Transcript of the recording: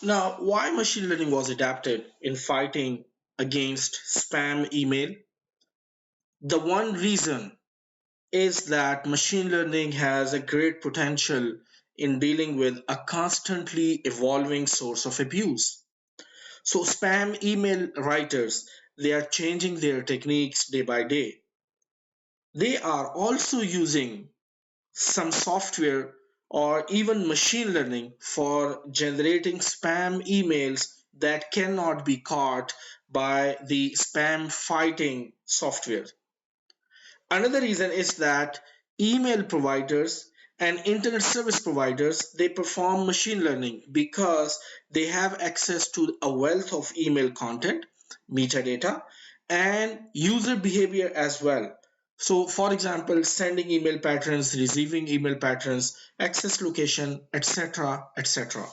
Now, why machine learning was adapted in fighting against spam email? The one reason is that machine learning has a great potential in dealing with a constantly evolving source of abuse. So spam email writers, they are changing their techniques day by day. They are also using some software or even machine learning for generating spam emails that cannot be caught by the spam fighting software. Another reason is that email providers and internet service providers, they perform machine learning because they have access to a wealth of email content, metadata, and user behavior as well. So for example, sending email patterns, receiving email patterns, access location, etc., etc.